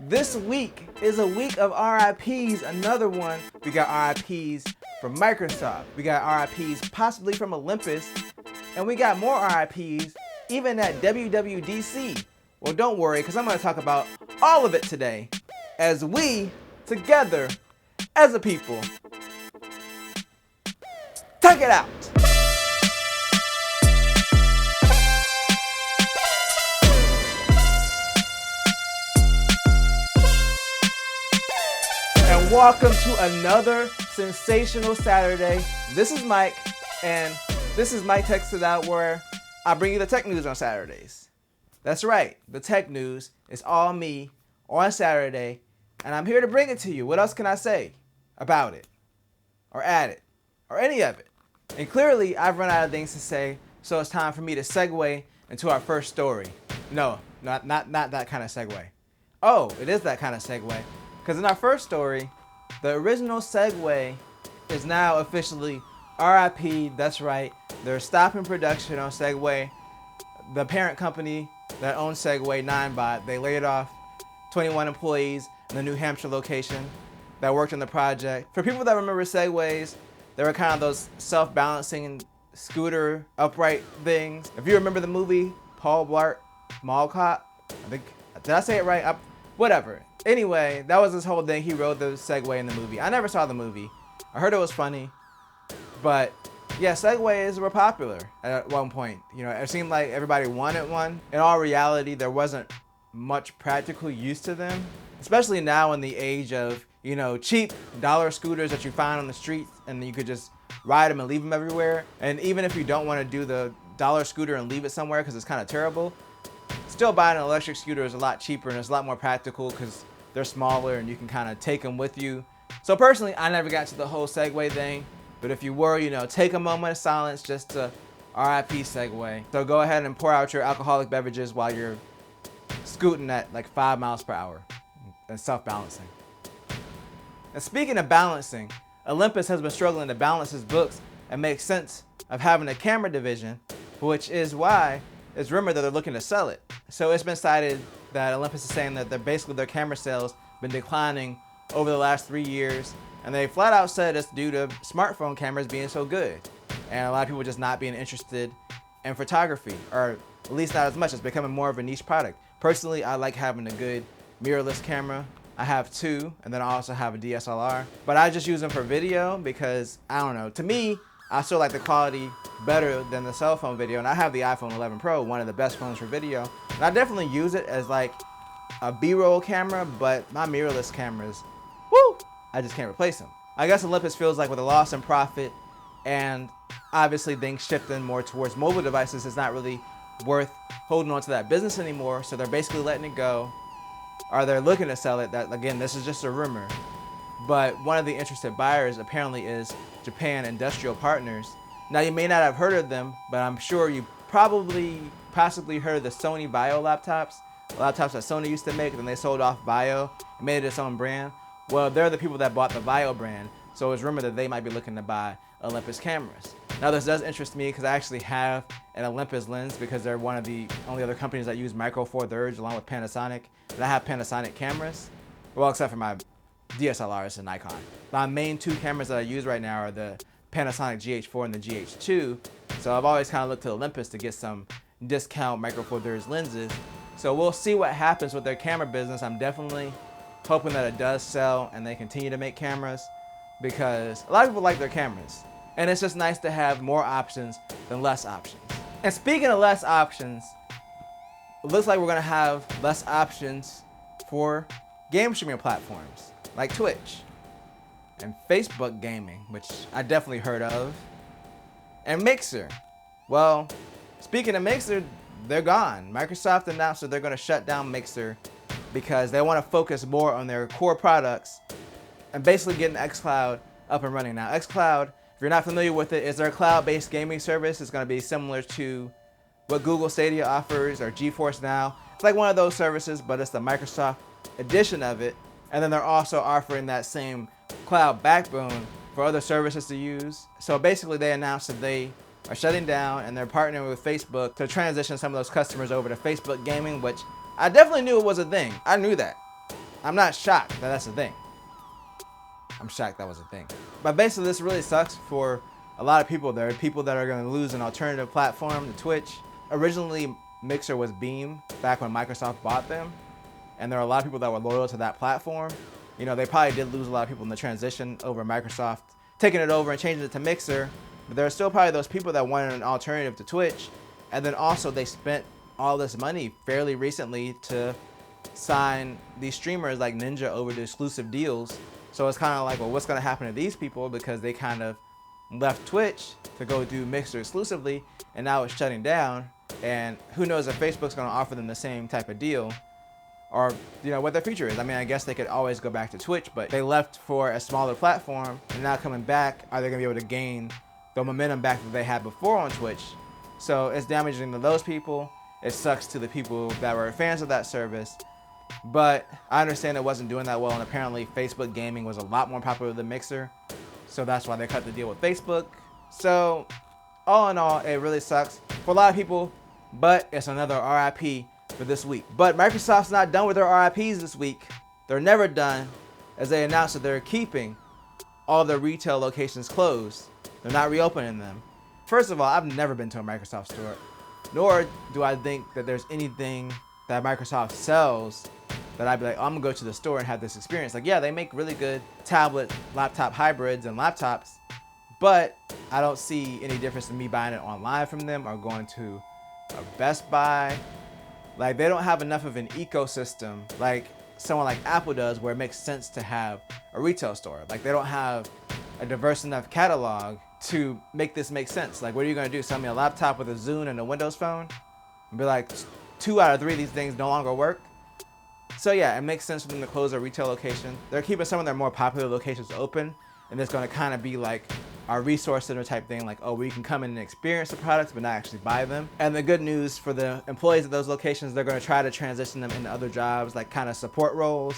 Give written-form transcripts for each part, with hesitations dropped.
This week is a week of RIPs. Another one. We got RIPs from Microsoft. We got RIPs possibly from Olympus. And we got more RIPs even at WWDC. Well, don't worry, because I'm going to talk about all of it today as we, together, as a people, take it out. And welcome to another sensational Saturday. This is Mike, and this is Mike Texts It Out, where I bring you the tech news on Saturdays. That's right, the tech news is all me on Saturday, and I'm here to bring it to you. What else can I say about it, or at it, or any of it? And clearly, I've run out of things to say, so it's time for me to segue into our first story. No, not that kind of segue. Oh, it is that kind of segue. Because in our first story, the original Segway is now officially RIP. That's right. They're stopping production on Segway. The parent company that owns Segway, Ninebot, they laid off 21 employees in the New Hampshire location that worked on the project. For people that remember Segways, they were kind of those self-balancing scooter upright things. If you remember the movie Paul Blart Mall Cop, did I say it right? Whatever. Anyway, that was this whole thing. He rode the Segway in the movie. I never saw the movie. I heard it was funny. But yeah, Segways were popular at one point. You know, it seemed like everybody wanted one. In all reality, there wasn't much practical use to them. Especially now in the age of, you know, cheap dollar scooters that you find on the streets and you could just ride them and leave them everywhere. And even if you don't want to do the dollar scooter and leave it somewhere because it's kind of terrible, still buying an electric scooter is a lot cheaper and it's a lot more practical because they're smaller and you can kind of take them with you. So personally, I never got to the whole Segway thing. But if you were, you know, take a moment of silence just to RIP Segway. So go ahead and pour out your alcoholic beverages while you're scooting at like 5 miles per hour and self-balancing. And speaking of balancing, Olympus has been struggling to balance his books and make sense of having a camera division, which is why it's rumored that they're looking to sell it. So it's been cited that Olympus is saying that their camera sales been declining over the last 3 years, and they flat out said it's due to smartphone cameras being so good, and a lot of people just not being interested in photography, or at least not as much. It's becoming more of a niche product. Personally, I like having a good mirrorless camera. I have two, and then I also have a DSLR, but I just use them for video because, I don't know, to me, I still like the quality better than the cell phone video, and I have the iPhone 11 Pro, one of the best phones for video, and I definitely use it as like a B-roll camera, but my mirrorless cameras, woo, I just can't replace them. I guess Olympus feels like with a loss in profit and obviously things shifting more towards mobile devices, it's not really worth holding on to that business anymore, so they're basically letting it go, or they're looking to sell it. That, again, this is just a rumor. But one of the interested buyers apparently is Japan Industrial Partners. Now, you may not have heard of them, but I'm sure you possibly heard of the Sony Bio laptops that Sony used to make, then they sold off Bio and made it its own brand. Well, they're the people that bought the Bio brand, so it's rumored that they might be looking to buy Olympus cameras. Now, this does interest me because I actually have an Olympus lens because they're one of the only other companies that use Micro Four Thirds along with Panasonic, and I have Panasonic cameras. Well, except for my DSLR, it's a Nikon. My main two cameras that I use right now are the Panasonic GH4 and the GH2. So I've always kind of looked to Olympus to get some discount Micro Four Thirds lenses. So we'll see what happens with their camera business. I'm definitely hoping that it does sell and they continue to make cameras because a lot of people like their cameras. And it's just nice to have more options than less options. And speaking of less options, it looks like we're gonna have less options for game streaming platforms like Twitch and Facebook gaming, which I definitely heard of, and Mixer. Well, speaking of Mixer, they're gone. Microsoft announced that they're going to shut down Mixer because they want to focus more on their core products and basically getting xCloud up and running. Now, xCloud, if you're not familiar with it, is their cloud-based gaming service. It's going to be similar to what Google Stadia offers or GeForce Now. It's like one of those services, but it's the Microsoft edition of it. And then they're also offering that same cloud backbone for other services to use. So basically they announced that they are shutting down and they're partnering with Facebook to transition some of those customers over to Facebook gaming, which I definitely knew it was a thing. I knew that. I'm not shocked that that's a thing. I'm shocked that was a thing. But basically, this really sucks for a lot of people. There are people that are going to lose an alternative platform to Twitch. Originally, Mixer was Beam back when Microsoft bought them. And there are a lot of people that were loyal to that platform. You know, they probably did lose a lot of people in the transition over Microsoft taking it over and changing it to Mixer. But there are still probably those people that wanted an alternative to Twitch. And then also they spent all this money fairly recently to sign these streamers like Ninja over to exclusive deals. So it's kind of like, well, what's going to happen to these people, because they kind of left Twitch to go do Mixer exclusively, and now it's shutting down. And who knows if Facebook's going to offer them the same type of deal, or you know what their future is. I mean, I guess they could always go back to Twitch, but they left for a smaller platform, and now coming back, are they going to be able to gain the momentum back that they had before on Twitch? So it's damaging to those people. It sucks to the people that were fans of that service. But I understand it wasn't doing that well, and apparently Facebook gaming was a lot more popular than Mixer. So that's why they cut the deal with Facebook. So all in all, it really sucks for a lot of people, but it's another RIP for this week. But Microsoft's not done with their RIPs this week. They're never done, as they announced that they're keeping all their retail locations closed. They're not reopening them. First of all, I've never been to a Microsoft store, nor do I think that there's anything that Microsoft sells that I'd be like, oh, I'm gonna go to the store and have this experience. Like, yeah, they make really good tablet, laptop hybrids and laptops, but I don't see any difference in me buying it online from them or going to a Best Buy. Like, they don't have enough of an ecosystem like someone like Apple does, where it makes sense to have a retail store. Like, they don't have a diverse enough catalog to make this make sense. Like, what are you gonna do? Sell me a laptop with a Zune and a Windows Phone? And be like, 2 out of 3 of these things no longer work? So yeah, it makes sense for them to close their retail location. They're keeping some of their more popular locations open, and it's going to kind of be like our resource center type thing, like, oh, we can come in and experience the products but not actually buy them. And the good news for the employees at those locations, they're going to try to transition them into other jobs, like kind of support roles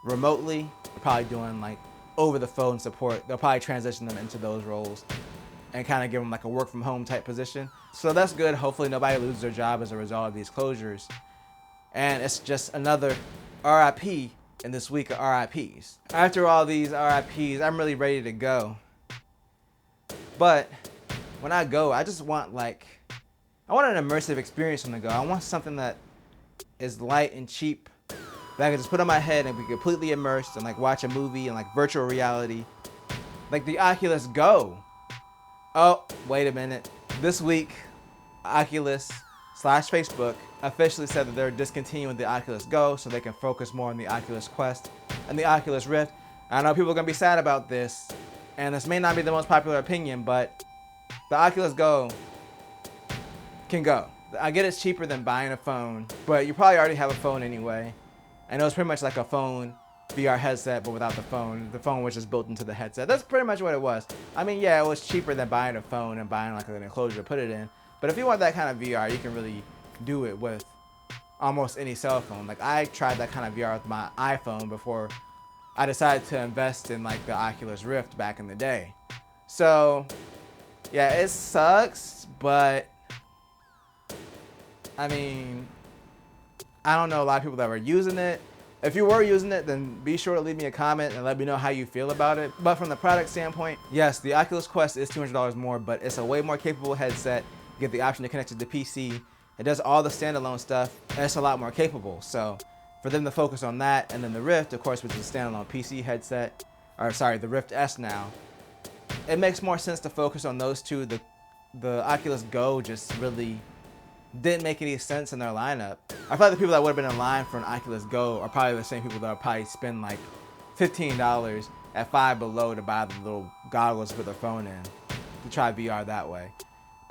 remotely. They're probably doing like over the phone support. They'll probably transition them into those roles and kind of give them like a work from home type position. So that's good. Hopefully nobody loses their job as a result of these closures. And it's just another RIP in this week of RIPs. After all these RIPs, I'm really ready to go. But when I go, I just want I want an immersive experience when I go. I want something that is light and cheap that I can just put on my head and be completely immersed and like watch a movie and like virtual reality. Like the Oculus Go. Oh, wait a minute. This week, Oculus/Facebook officially said that they're discontinuing the Oculus Go so they can focus more on the Oculus Quest and the Oculus Rift. I know people are going to be sad about this, and this may not be the most popular opinion, but the Oculus Go can go. I get it's cheaper than buying a phone, but you probably already have a phone anyway. I know it's pretty much like a phone VR headset, but without the phone. The phone was just built into the headset. That's pretty much what it was. I mean, yeah, it was cheaper than buying a phone and buying like an enclosure to put it in. But if you want that kind of VR, you can really do it with almost any cell phone. Like, I tried that kind of VR with my iPhone before I decided to invest in like the Oculus Rift back in the day. So yeah, it sucks, but I mean, I don't know a lot of people that were using it. If you were using it, then be sure to leave me a comment and let me know how you feel about it. But from the product standpoint, yes, the Oculus Quest is $200 more, but it's a way more capable headset. You get the option to connect to the PC. It does all the standalone stuff, and it's a lot more capable. So for them to focus on that, and then the Rift, of course, which is a standalone PC headset, or sorry, the Rift S now, it makes more sense to focus on those two. The Oculus Go just really didn't make any sense in their lineup. I feel like the people that would have been in line for an Oculus Go are probably the same people that would probably spend like $15 at Five Below to buy the little goggles to put their phone in to try VR that way.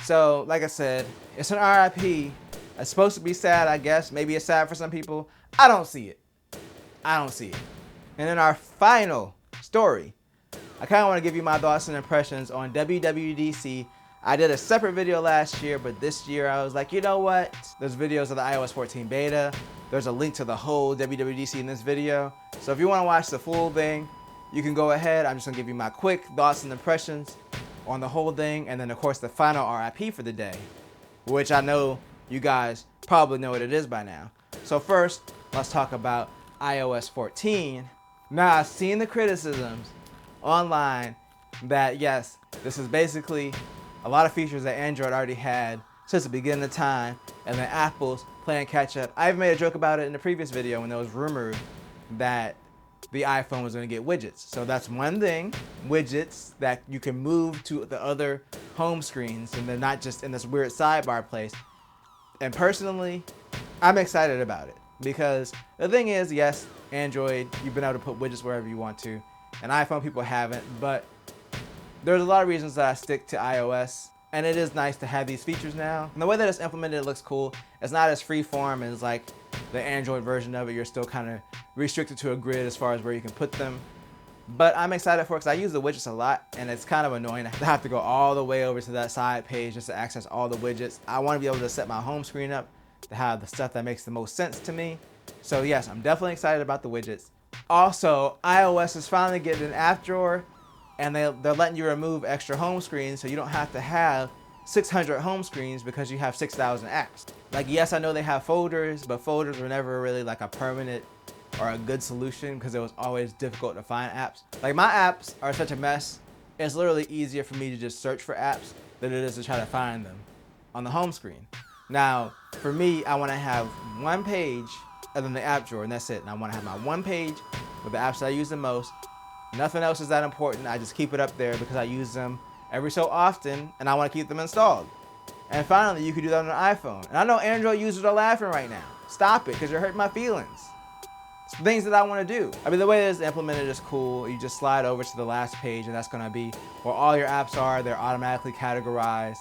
So, like I said, it's an RIP. It's supposed to be sad, I guess. Maybe it's sad for some people. I don't see it. I don't see it. And in our final story, I kind of want to give you my thoughts and impressions on WWDC. I did a separate video last year, but this year I was like, you know what? There's videos of the iOS 14 beta. There's a link to the whole WWDC in this video. So if you want to watch the full thing, you can go ahead. I'm just going to give you my quick thoughts and impressions on the whole thing, and then of course the final RIP for the day, which I know you guys probably know what it is by now. So first, let's talk about iOS 14. Now, I've seen the criticisms online that yes, this is basically a lot of features that Android already had since the beginning of time, and then Apple's playing catch up. I even made a joke about it in the previous video when there was rumored that the iPhone was going to get widgets. So that's one thing, widgets that you can move to the other home screens and they're not just in this weird sidebar place. And personally, I'm excited about it because the thing is, yes, Android, you've been able to put widgets wherever you want to, and iPhone people haven't, but there's a lot of reasons that I stick to iOS, and it is nice to have these features now. And the way that it's implemented, it looks cool. It's not as freeform as like the Android version of it. You're still kind of restricted to a grid as far as where you can put them. But I'm excited for it because I use the widgets a lot, and it's kind of annoying to have to go all the way over to that side page just to access all the widgets. I want to be able to set my home screen up to have the stuff that makes the most sense to me. So yes, I'm definitely excited about the widgets. Also, iOS is finally getting an app drawer, and they're letting you remove extra home screens so you don't have to have 600 home screens because you have 6,000 apps. Like, yes, I know they have folders, but folders were never really like a permanent or a good solution because it was always difficult to find apps. Like, my apps are such a mess, it's literally easier for me to just search for apps than it is to try to find them on the home screen. Now, for me, I want to have one page and then the app drawer, and that's it. And I want to have my one page with the apps that I use the most. Nothing else is that important. I just keep it up there because I use them every so often and I want to keep them installed. And finally, you can do that on an iPhone. And I know Android users are laughing right now. Stop it, because you're hurting my feelings. It's things that I want to do. I mean, the way it's implemented is cool. You just slide over to the last page and that's going to be where all your apps are. They're automatically categorized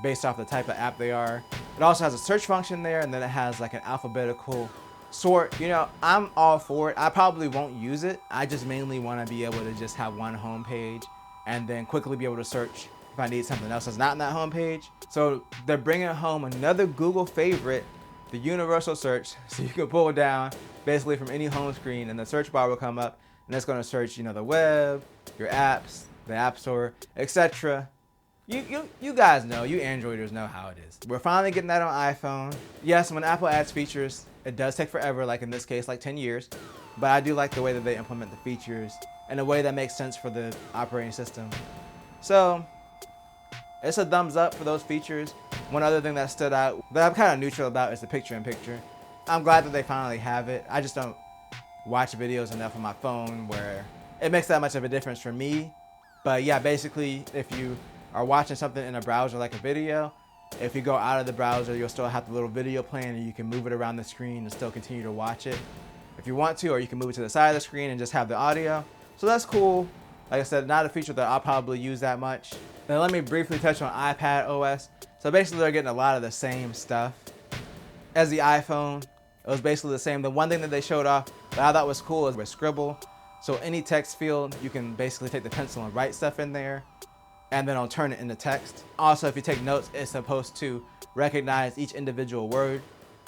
based off the type of app they are. It also has a search function there, and then it has like an alphabetical sort. You know, I'm all for it. I probably won't use it. I just mainly want to be able to just have one home page and then quickly be able to search if I need something else that's not in that home page. So they're bringing home another Google favorite, the universal search. So you can pull down basically from any home screen and the search bar will come up and it's going to search, you know, the web, your apps, the app store, etc. You guys know, you Androiders know how it is. We're finally getting that on iPhone. Yes, when Apple adds features, it does take forever, like in this case, like 10 years. But I do like the way that they implement the features in a way that makes sense for the operating system. So it's a thumbs up for those features. One other thing that stood out that I'm kind of neutral about is the picture-in-picture. I'm glad that they finally have it. I just don't watch videos enough on my phone where it makes that much of a difference for me. But yeah, basically, if you are watching something in a browser like a video, if you go out of the browser, you'll still have the little video playing and you can move it around the screen and still continue to watch it if you want to, or you can move it to the side of the screen and just have the audio. So that's cool. Like I said, not a feature that I'll probably use that much. Now let me briefly touch on iPad OS. So basically they're getting a lot of the same stuff as the iPhone. It was basically the same. The one thing that they showed off that I thought was cool is with Scribble. So any text field, you can basically take the pencil and write stuff in there, and then I'll turn it into text. Also, if you take notes, it's supposed to recognize each individual word.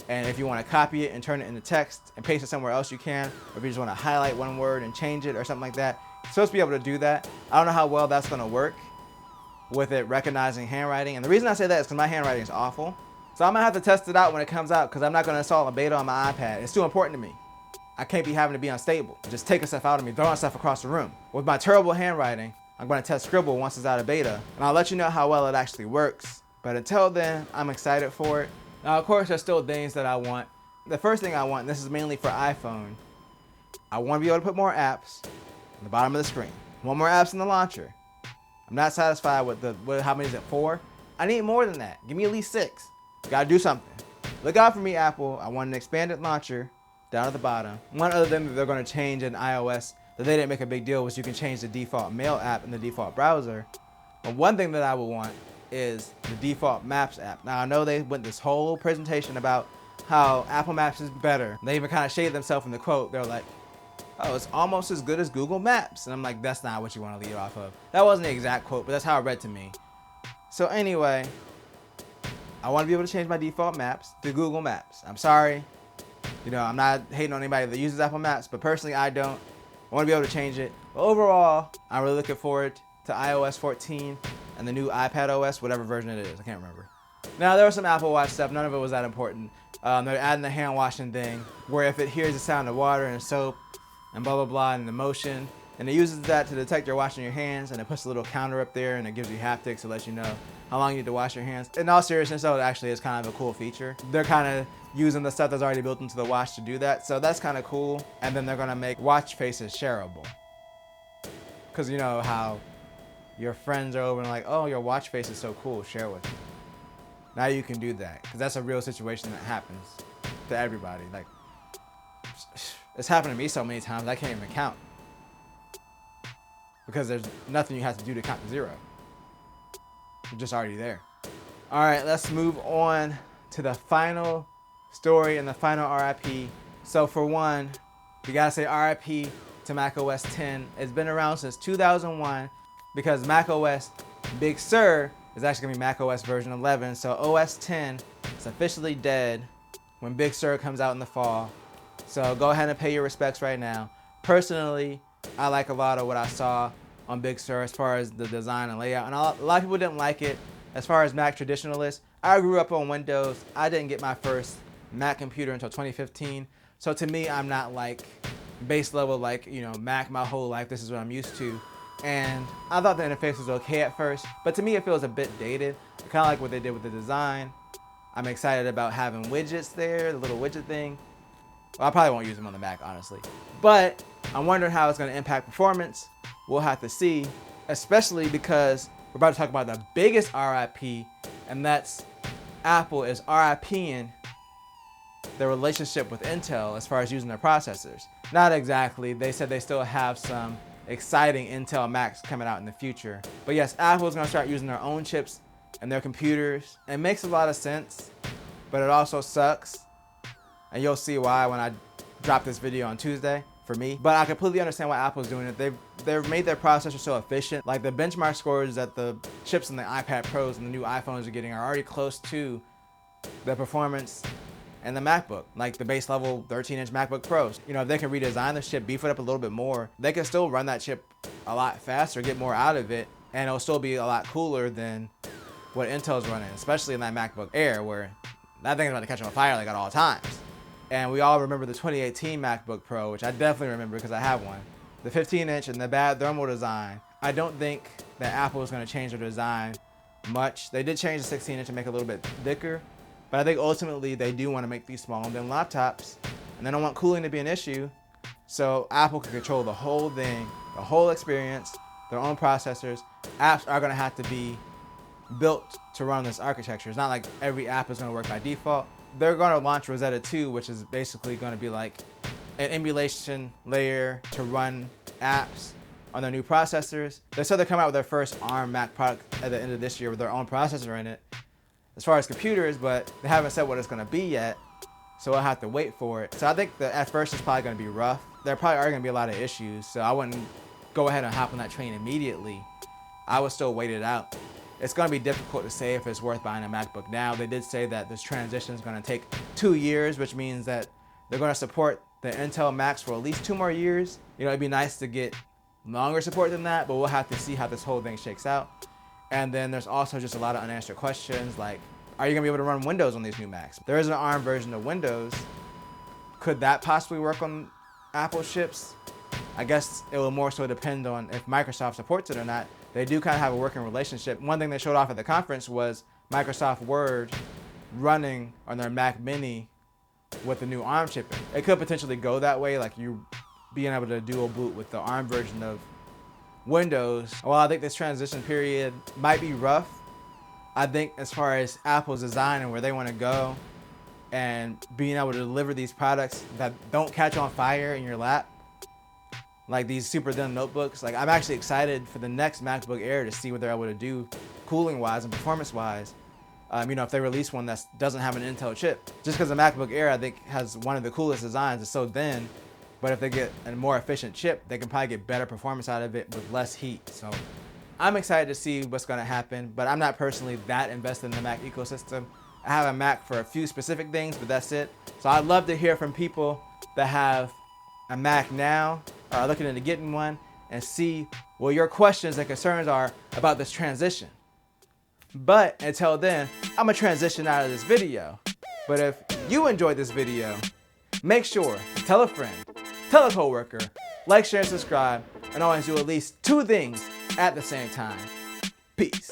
And if you want to copy it and turn it into text and paste it somewhere else, you can. Or if you just want to highlight one word and change it or something like that, you're supposed to be able to do that. I don't know how well that's going to work with it recognizing handwriting. And the reason I say that is because my handwriting is awful. So I'm going to have to test it out when it comes out because I'm not going to install a beta on my iPad. It's too important to me. I can't be having to be unstable. Just taking stuff out of me, throwing stuff across the room. With my terrible handwriting, I'm going to test Scribble once it's out of beta, and I'll let you know how well it actually works. But until then, I'm excited for it. Now, of course, there's still things that I want. The first thing I want, and this is mainly for iPhone, I want to be able to put more apps on the bottom of the screen. I want more apps in the launcher. I'm not satisfied with how many is it, 4? I need more than that. Give me at least 6. You gotta do something. Look out for me, Apple. I want an expanded launcher down at the bottom. One other thing that they're going to change in iOS that they didn't make a big deal was you can change the default Mail app in the default browser. But one thing that I would want is the default Maps app. Now I know they went this whole presentation about how Apple Maps is better. They even kind of shaded themselves in the quote. They're like, oh, it's almost as good as Google Maps. And I'm like, that's not what you want to lead off of. That wasn't the exact quote, but that's how it read to me. So anyway, I want to be able to change my default maps to Google Maps. I'm sorry. You know, I'm not hating on anybody that uses Apple Maps, but personally I don't. I want to be able to change it. But overall, I'm really looking forward to iOS 14 and the new iPad OS, whatever version it is. I can't remember. Now, there was some Apple Watch stuff. None of it was that important. They're adding the hand washing thing where if it hears the sound of water and soap and blah, blah, blah, and the motion, and it uses that to detect you're washing your hands, and it puts a little counter up there and it gives you haptics to let you know how long you need to wash your hands. In all seriousness though, it actually is kind of a cool feature. They're kind of using the stuff that's already built into the watch to do that, so that's kind of cool. And then they're gonna make watch faces shareable. Cause you know how your friends are over and like, oh, your watch face is so cool, share with me. Now you can do that, cause that's a real situation that happens to everybody. Like, it's happened to me so many times I can't even count. Because there's nothing you have to do to count to zero. You're just already there. All right, let's move on to the final story and the final RIP. So for one, we gotta say RIP to Mac OS X. It's been around since 2001 because Mac OS Big Sur is actually gonna be Mac OS version 11. So OS X is officially dead when Big Sur comes out in the fall. So go ahead and pay your respects right now. Personally, I like a lot of what I saw on Big Sur as far as the design and layout. And a lot of people didn't like it as far as Mac traditionalists. I grew up on Windows. I didn't get my first Mac computer until 2015. So to me, I'm not like base level, like, you know, Mac my whole life. This is what I'm used to. And I thought the interface was okay at first, but to me it feels a bit dated. I kind of like what they did with the design. I'm excited about having widgets there, the little widget thing. Well, I probably won't use them on the Mac, honestly. But I'm wondering how it's going to impact performance. We'll have to see, especially because we're about to talk about the biggest RIP, and that's Apple is RIPing their relationship with Intel as far as using their processors. Not exactly. They said they still have some exciting Intel Macs coming out in the future. But yes, Apple is going to start using their own chips in their computers. It makes a lot of sense, but it also sucks. And you'll see why when I drop this video on Tuesday for me. But I completely understand why Apple's doing it. They've made their processor so efficient. Like the benchmark scores that the chips in the iPad Pros and the new iPhones are getting are already close to the performance and the MacBook, like the base level 13-inch MacBook Pros. You know, if they can redesign the chip, beef it up a little bit more, they can still run that chip a lot faster, get more out of it, and it'll still be a lot cooler than what Intel's running, especially in that MacBook Air, where that thing's about to catch on fire like at all times. And we all remember the 2018 MacBook Pro, which I definitely remember because I have one. The 15-inch and the bad thermal design. I don't think that Apple is going to change their design much. They did change the 16-inch and make it a little bit thicker, but I think ultimately they do want to make these smaller than laptops, and they don't want cooling to be an issue. So Apple can control the whole thing, the whole experience, their own processors. Apps are going to have to be built to run this architecture. It's not like every app is going to work by default. They're going to launch Rosetta 2, which is basically going to be like an emulation layer to run apps on their new processors. They said they're coming out with their first ARM Mac product at the end of this year with their own processor in it as far as computers, but they haven't said what it's going to be yet, so we'll have to wait for it. So I think that at first it's probably going to be rough. There probably are going to be a lot of issues, so I wouldn't go ahead and hop on that train immediately. I would still wait it out. It's going to be difficult to say if it's worth buying a MacBook now. They did say that this transition is going to take 2 years, which means that they're going to support the Intel Macs for at least 2 more years. You know, it'd be nice to get longer support than that, but we'll have to see how this whole thing shakes out. And then there's also just a lot of unanswered questions like, are you going to be able to run Windows on these new Macs? There is an ARM version of Windows. Could that possibly work on Apple chips? I guess it will more so depend on if Microsoft supports it or not. They do kind of have a working relationship. One thing they showed off at the conference was Microsoft Word running on their Mac Mini with the new ARM chip. It could potentially go that way, like you being able to dual boot with the ARM version of Windows. While I think this transition period might be rough, I think as far as Apple's design and where they want to go and being able to deliver these products that don't catch on fire in your lap, like these super thin notebooks, like I'm actually excited for the next MacBook Air to see what they're able to do cooling wise and performance wise. You know, if they release one that doesn't have an Intel chip, just because the MacBook Air I think has one of the coolest designs. It's so thin, but if they get a more efficient chip, they can probably get better performance out of it with less heat. So I'm excited to see what's going to happen, but I'm not personally that invested in the Mac ecosystem. I have a Mac for a few specific things, but that's it. So I'd love to hear from people that have a Mac now or are looking into getting one and see what your questions and concerns are about this transition. But until then, I'm gonna transition out of this video. But if you enjoyed this video, make sure to tell a friend, tell a coworker, like, share, and subscribe, and always do at least 2 things at the same time. Peace.